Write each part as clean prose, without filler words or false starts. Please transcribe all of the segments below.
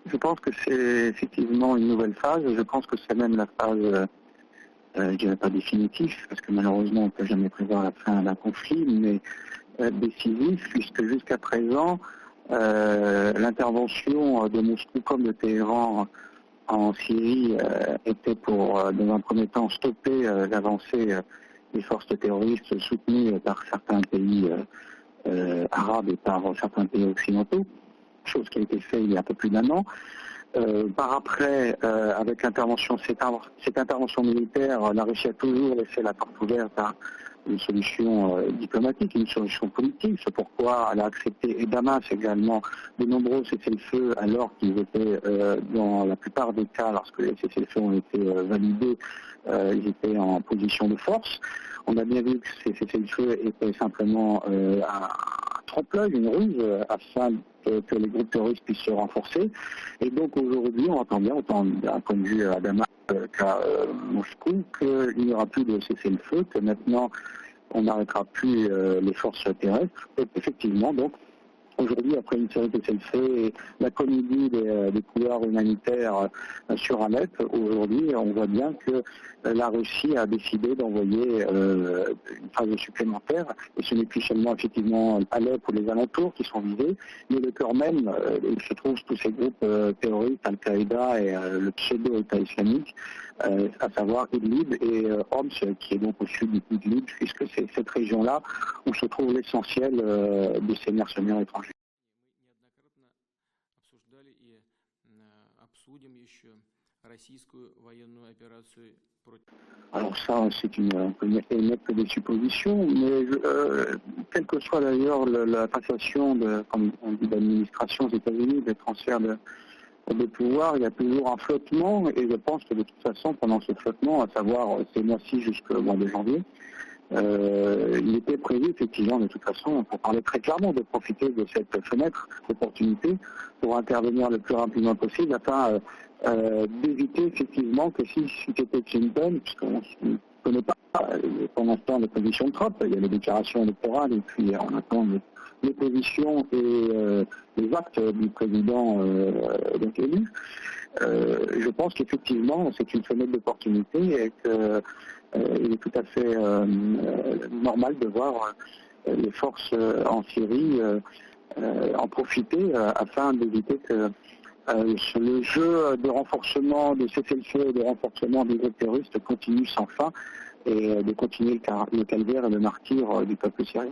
Je pense que c'est effectivement une nouvelle phase. Je pense que c'est même la phase, je dirais pas définitive, parce que malheureusement on ne peut jamais prévoir la fin d'un conflit, mais décisif, puisque jusqu'à présent, l'intervention de Moscou comme de Téhéran en Syrie était pour, dans un premier temps, stopper l'avancée des forces terroristes soutenues par certains pays arabes et par certains pays occidentaux, chose qui a été faite il y a un peu plus d'un an. Par après, avec cette intervention militaire, la Russie a toujours laissé la porte ouverte à une solution diplomatique, une solution politique. C'est pourquoi elle a accepté, et Damas également, de nombreux cessez-le-feu, alors qu'ils étaient, dans la plupart des cas, lorsque les cessez-le-feu ont été validés, ils étaient en position de force. On a bien vu que ces cessez-le-feu étaient simplement un trompe-l'œil, une ruse, afin que les groupes terroristes puissent se renforcer. Et donc aujourd'hui, on entend bien, autant d'un point de vue à Damas qu'à Moscou, qu'il n'y aura plus de cessez-le-feu, que maintenant on n'arrêtera plus les forces terrestres. Et effectivement, donc, aujourd'hui, après une série de cessez-le-feu et la comédie des couloirs humanitaires sur Alep, aujourd'hui, on voit bien que la Russie a décidé d'envoyer une phase supplémentaire. Et ce n'est plus seulement effectivement Alep ou les alentours qui sont visés, mais le cœur même, où se trouvent tous ces groupes terroristes, Al-Qaïda et le pseudo-État islamique, à savoir Idlib et Homs, qui est donc au sud d'Idlib, puisque c'est cette région-là où se trouve l'essentiel de ces mercenaires étrangers. Alors ça, c'est une mettre des suppositions, mais quelle que soit d'ailleurs la passation comme on dit, d'administration aux États-Unis, des transferts de pouvoir, il y a toujours un flottement, et je pense que de toute façon, pendant ce flottement, à savoir ces mois-ci jusqu'au mois de janvier, il était prévu effectivement de toute façon, pour parler très clairement, de profiter de cette fenêtre d'opportunité pour intervenir le plus rapidement possible afin d'éviter effectivement que si c'était Clinton, puisqu'on ne connaît pas pour l'instant les positions de Trump, il y a les déclarations électorales et puis on attend les positions et les actes du président donc élu. Je pense qu'effectivement c'est une fenêtre d'opportunité et que il est tout à fait normal de voir les forces en Syrie en profiter afin d'éviter que le jeu de renforcement de cessez-le-feu et de renforcement des groupes terroristes continue sans fin et de continuer le calvaire et le martyre du peuple syrien.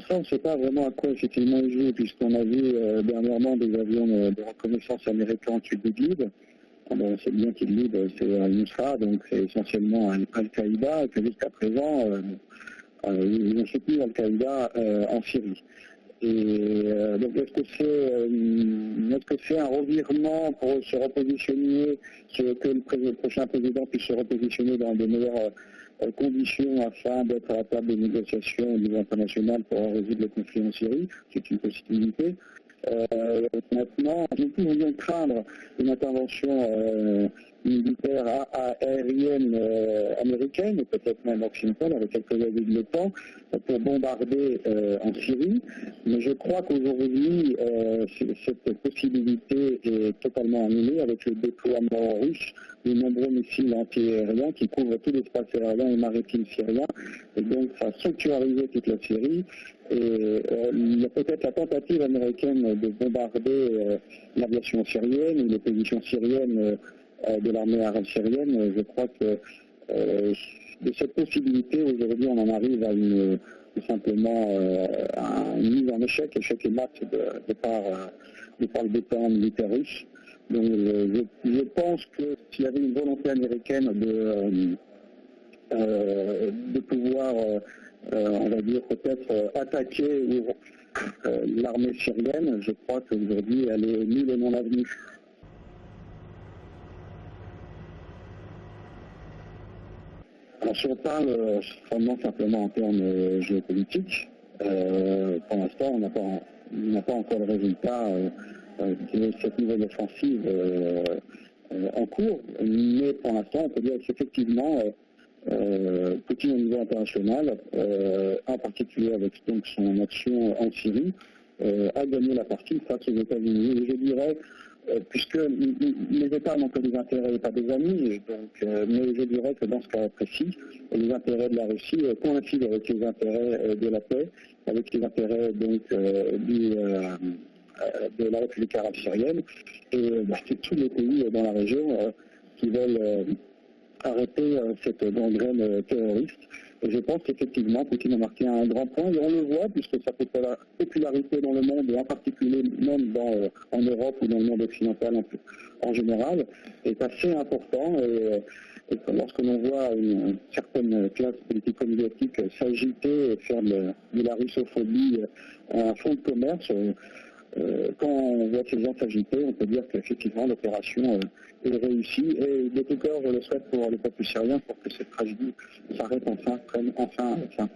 Ça, on ne sait pas vraiment à quoi effectivement il joue, puisqu'on a vu dernièrement des avions de reconnaissance américains au-dessus d'Idlib. On sait bien qu'Idlib, c'est Al-Nusra, donc c'est essentiellement Al-Qaïda, et que jusqu'à présent, ils ont soutenu Al-Qaïda en Syrie. Et donc est-ce que c'est un revirement pour se repositionner, que le prochain président puisse se repositionner dans de meilleures conditions afin d'être à la table des négociations au niveau international pour résoudre le conflit en Syrie? C'est une possibilité. Maintenant, nous pouvions craindre une intervention militaire aérienne américaine, et peut-être même occidentale, avec quelques avis de l'OTAN, pour bombarder en Syrie. Mais je crois qu'aujourd'hui, cette possibilité est totalement annulée avec le déploiement russe de nombreux missiles antiaériens qui couvrent tout l'espace aérien et maritime syrien. Et donc, ça a sanctuarisé toute la Syrie. Et il y a peut-être la tentative américaine de bombarder l'aviation syrienne ou les positions syriennes de l'armée arabe syrienne. Je crois que de cette possibilité, aujourd'hui, on en arrive à tout simplement à une mise en échec et mat de par le déploiement militaire russe. Donc je pense que s'il y avait une volonté américaine de pouvoir, on va dire, peut-être attaquer l'armée syrienne, je crois qu'aujourd'hui elle est nulle et non avenue. Alors si on parle simplement en termes géopolitiques, pour l'instant on n'a pas encore le résultat de cette nouvelle offensive en cours, mais pour l'instant on peut dire qu'effectivement Poutine au niveau international, en particulier avec donc son action en Syrie, a gagné la partie face aux États-Unis. Et je dirais, puisque les États n'ont que des intérêts et pas des amis, mais je dirais que dans ce cas précis, les intérêts de la Russie coïncident avec les intérêts de la paix, avec les intérêts donc de la République arabe syrienne, et c'est tous les pays dans la région qui veulent arrêter cette gangrène terroriste. Et je pense qu'effectivement, Poutine a marqué un grand point, et on le voit, puisque sa popularité dans le monde, et en particulier même en Europe ou dans le monde occidental en général, est assez important. Et lorsque l'on voit une certaine classe politico-médiatique s'agiter et faire de la russophobie un fonds de commerce, quand on voit ces gens s'agiter, on peut dire qu'effectivement l'opération est réussie. Et de tout cœur, je le souhaite pour le peuple syrien pour que cette tragédie s'arrête enfin, prenne enfin fin.